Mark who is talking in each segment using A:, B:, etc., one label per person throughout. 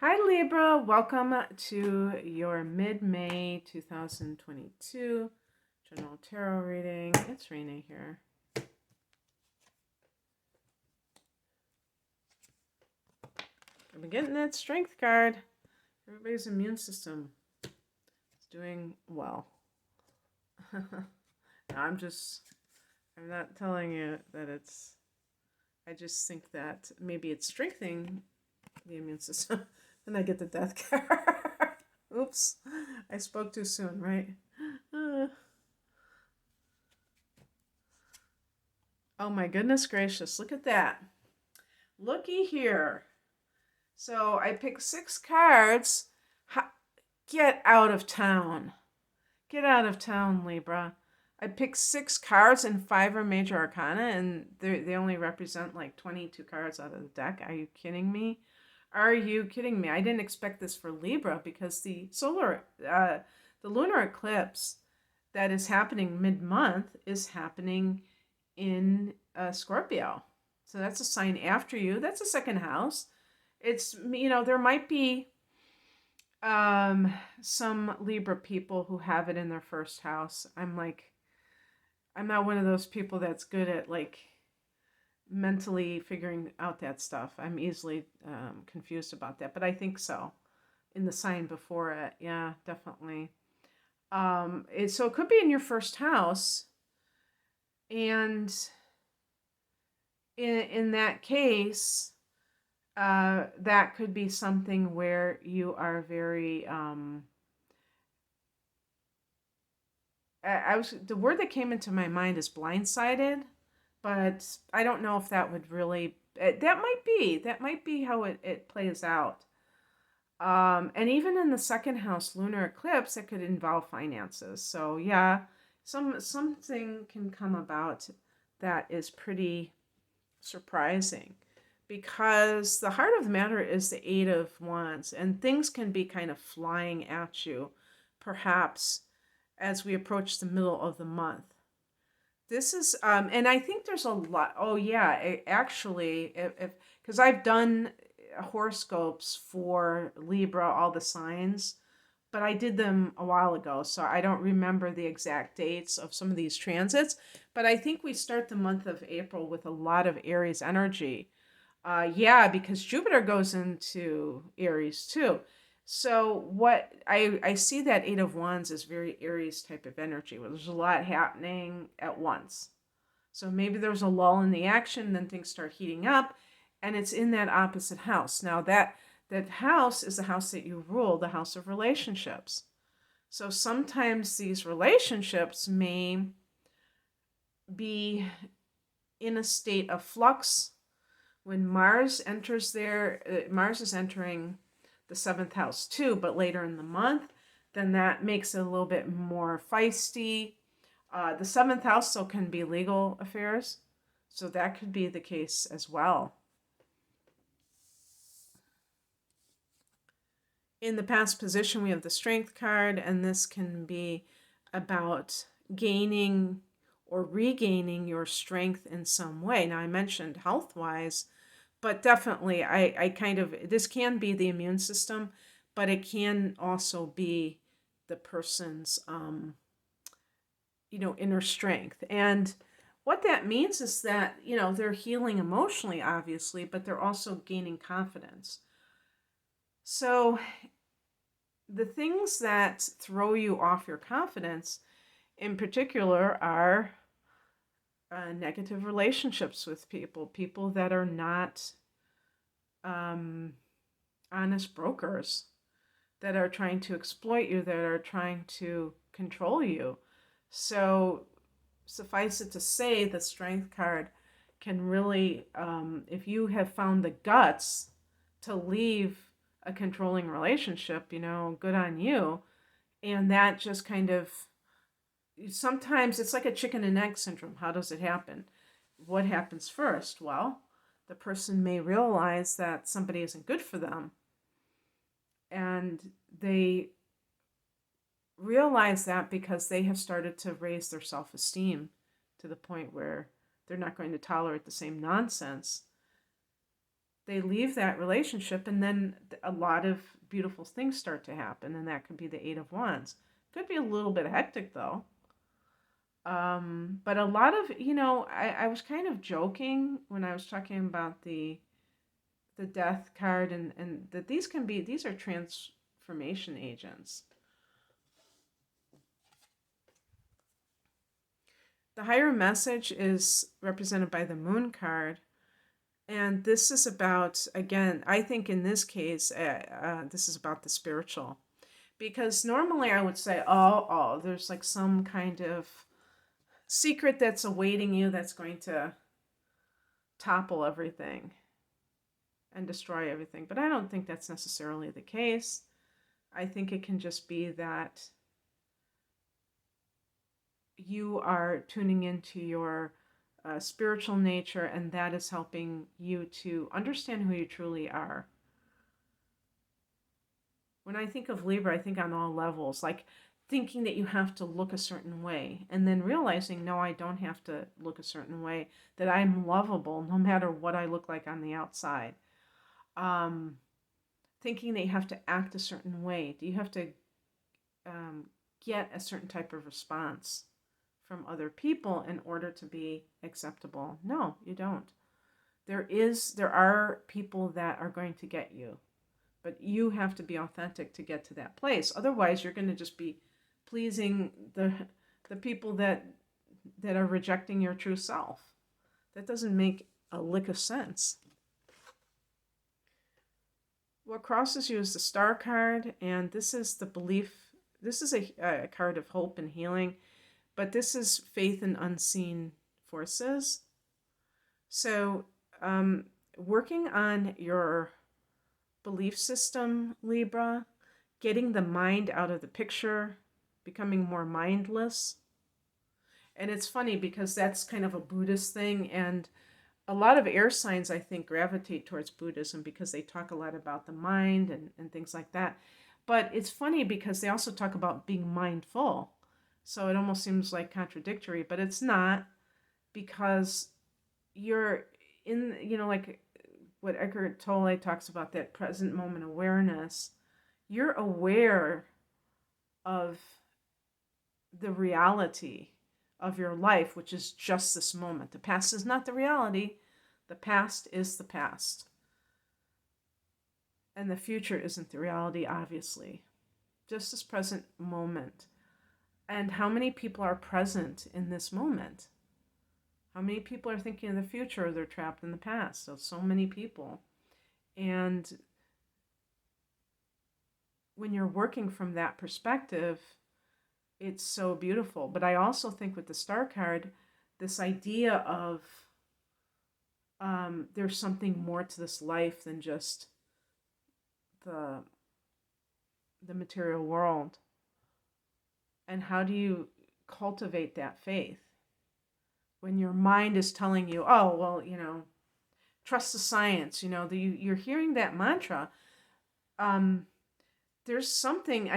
A: Hi Libra, welcome to your mid-May 2022 general tarot reading. It's raining here. I've been getting that strength card. Everybody's immune system is doing well. I'm not telling you that I just think that maybe it's strengthening the immune system. Then I get the death card. Oops, I spoke too soon, right? Oh my goodness gracious, look at that. Looky here. So I picked 6 cards. Get out of town. Get out of town, Libra. I picked 6 cards and 5 are major arcana, and they only represent like 22 cards out of the deck. Are you kidding me? Are you kidding me? I didn't expect this for Libra because the lunar eclipse that is happening mid-month is happening in Scorpio. So that's a sign after you. That's a second house. It's, there might be some Libra people who have it in their first house. I'm not one of those people that's good at like mentally figuring out that stuff. I'm easily confused about that, but I think so. In the sign before it, yeah, definitely. So it could be in your first house, and in that case, that could be something where you are very the word that came into my mind is blindsided, but I don't know if that would really that might be how it plays out. And even in the second house lunar eclipse, it could involve finances. So yeah, something can come about that is pretty surprising, because the heart of the matter is the Eight of Wands, and things can be kind of flying at you, perhaps as we approach the middle of the month. This is, and I think there's a lot. Oh yeah, actually, if because I've done horoscopes for Libra, all the signs, but I did them a while ago, so I don't remember the exact dates of some of these transits. But I think we start the month of April with a lot of Aries energy. Yeah, because Jupiter goes into Aries too. So what I see that Eight of Wands is very Aries type of energy, where there's a lot happening at once. So maybe there's a lull in the action, then things start heating up, and it's in that opposite house. Now that house is the house that you rule, the house of relationships. So sometimes these relationships may be in a state of flux. When Mars enters there, Mars is entering the 7th house too, but later in the month, then that makes it a little bit more feisty. The 7th house still can be legal affairs, so that could be the case as well. In the past position, we have the Strength card, and this can be about gaining or regaining your strength in some way. Now, I mentioned health-wise, but definitely, this can be the immune system, but it can also be the person's, inner strength. And what that means is that, they're healing emotionally, obviously, but they're also gaining confidence. So the things that throw you off your confidence in particular are negative relationships with people that are not honest brokers, that are trying to exploit you, that are trying to control you. So suffice it to say, the Strength card can really, if you have found the guts to leave a controlling relationship, good on you. And that just kind of, sometimes it's like a chicken and egg syndrome. How does it happen? What happens first? Well, the person may realize that somebody isn't good for them, and they realize that because they have started to raise their self-esteem to the point where they're not going to tolerate the same nonsense they leave that relationship, and then a lot of beautiful things start to happen, and that could be the Eight of Wands. Could be a little bit hectic though. But a lot of, I was kind of joking when I was talking about the death card, and that these are transformation agents. The higher message is represented by the Moon card. And this is about, again, I think in this case, this is about the spiritual. Because normally I would say, oh, there's like some kind of secret that's awaiting you that's going to topple everything and destroy everything. But I don't think that's necessarily the case. I think it can just be that you are tuning into your spiritual nature, and that is helping you to understand who you truly are. When I think of Libra, I think on all levels, like thinking that you have to look a certain way, and then realizing, no, I don't have to look a certain way, that I'm lovable no matter what I look like on the outside. Thinking that you have to act a certain way. Do you have to get a certain type of response from other people in order to be acceptable? No, you don't. There are people that are going to get you, but you have to be authentic to get to that place. Otherwise, you're going to just be pleasing the people that are rejecting your true self. That doesn't make a lick of sense. What crosses you is the Star card, and this is the belief. This is a card of hope and healing, but this is faith in unseen forces. So, working on your belief system, Libra, getting the mind out of the picture, becoming more mindless. And it's funny because that's kind of a Buddhist thing, and a lot of air signs, I think, gravitate towards Buddhism because they talk a lot about the mind and things like that. But it's funny because they also talk about being mindful. So it almost seems like contradictory, but it's not, because you're in, like what Eckhart Tolle talks about, that present moment awareness. You're aware of the reality of your life, which is just this moment. The past is not the reality. The past is the past. And the future isn't the reality, obviously. Just this present moment. And how many people are present in this moment? How many people are thinking of the future, or they're trapped in the past? So many people. And when you're working from that perspective, it's so beautiful. But I also think with the Star card, this idea of there's something more to this life than just the material world. And how do you cultivate that faith when your mind is telling you, oh, well, trust the science, you're hearing that mantra. There's something,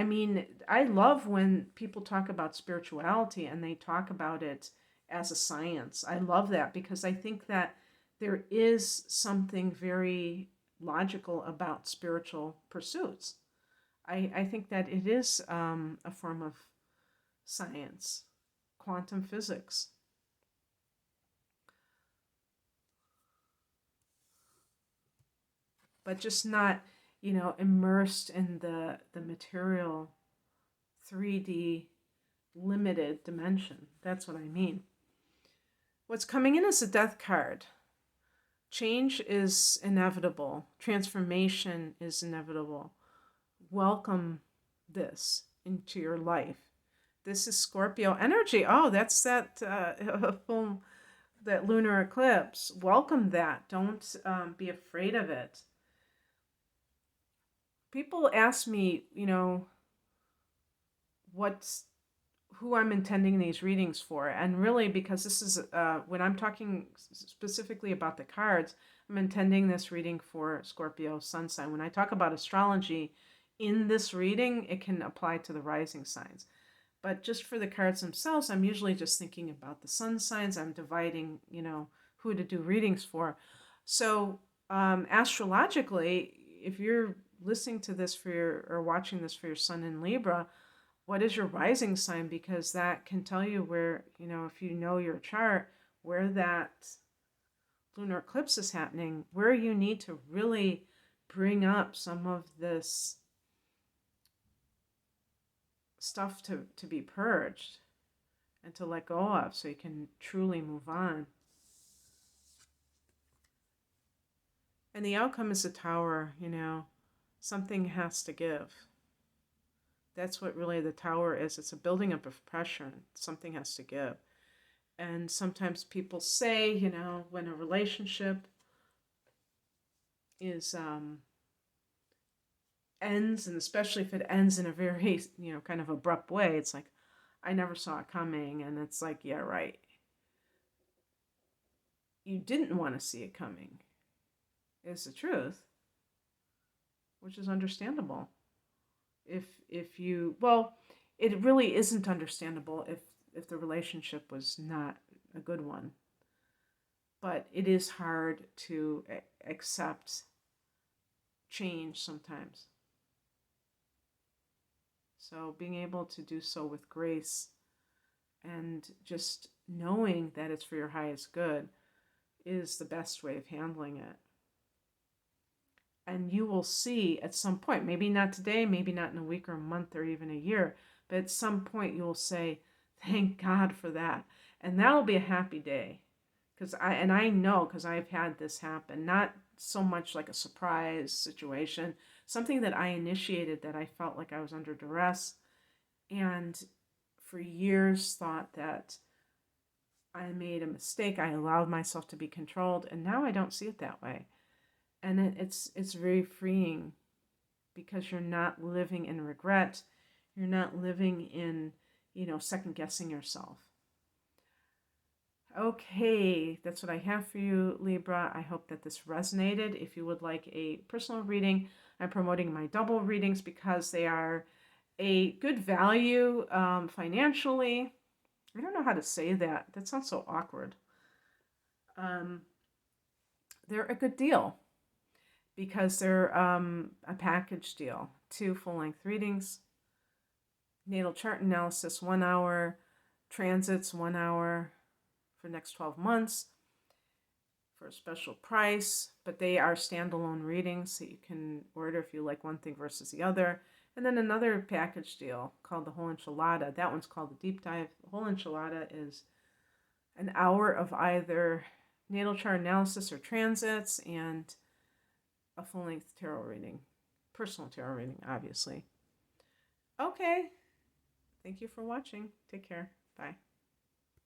A: I love when people talk about spirituality and they talk about it as a science. I love that because I think that there is something very logical about spiritual pursuits. I think that it is a form of science, quantum physics. But just not, immersed in the material 3D limited dimension. That's what I mean. What's coming in is a Death card. Change is inevitable. Transformation is inevitable. Welcome this into your life. This is Scorpio energy. Oh, that's that full, that lunar eclipse. Welcome that. Don't be afraid of it. People ask me, who I'm intending these readings for. And really, because this is, when I'm talking specifically about the cards, I'm intending this reading for Scorpio sun sign. When I talk about astrology in this reading, it can apply to the rising signs. But just for the cards themselves, I'm usually just thinking about the sun signs. I'm dividing, who to do readings for. So Astrologically, if you're listening to this for your or watching this for your sun in Libra, what is your rising sign? Because that can tell you where, if you know your chart, where that lunar eclipse is happening, where you need to really bring up some of this stuff to be purged and to let go of so you can truly move on. And the outcome is a tower, something has to give. That's what really the tower is. It's a building up of pressure. Something has to give. And sometimes people say, when a relationship is ends, and especially if it ends in a very, kind of abrupt way, it's like, I never saw it coming. And it's like, yeah, right. You didn't want to see it coming, is the truth, which is understandable. If you, well, it really isn't understandable if the relationship was not a good one. But it is hard to accept change sometimes. So being able to do so with grace and just knowing that it's for your highest good is the best way of handling it. And you will see at some point, maybe not today, maybe not in a week or a month or even a year, but at some point you will say, thank God for that. And that'll be a happy day. I know, because I've had this happen, not so much like a surprise situation, something that I initiated that I felt like I was under duress, and for years thought that I made a mistake. I allowed myself to be controlled, and now I don't see it that way. And it's very freeing, because you're not living in regret. You're not living in, second guessing yourself. Okay, that's what I have for you, Libra. I hope that this resonated. If you would like a personal reading, I'm promoting my double readings because they are a good value financially. I don't know how to say that. That sounds so awkward. Um, they're a good deal because they're a package deal. 2 full-length readings, natal chart analysis 1 hour, transits 1 hour for the next 12 months for a special price, but they are standalone readings, so you can order if you like one thing versus the other. And then another package deal called the Whole Enchilada. That one's called the Deep Dive. The Whole Enchilada is an hour of either natal chart analysis or transits and a full-length tarot reading. Personal tarot reading, obviously. Okay. Thank you for watching. Take care. Bye.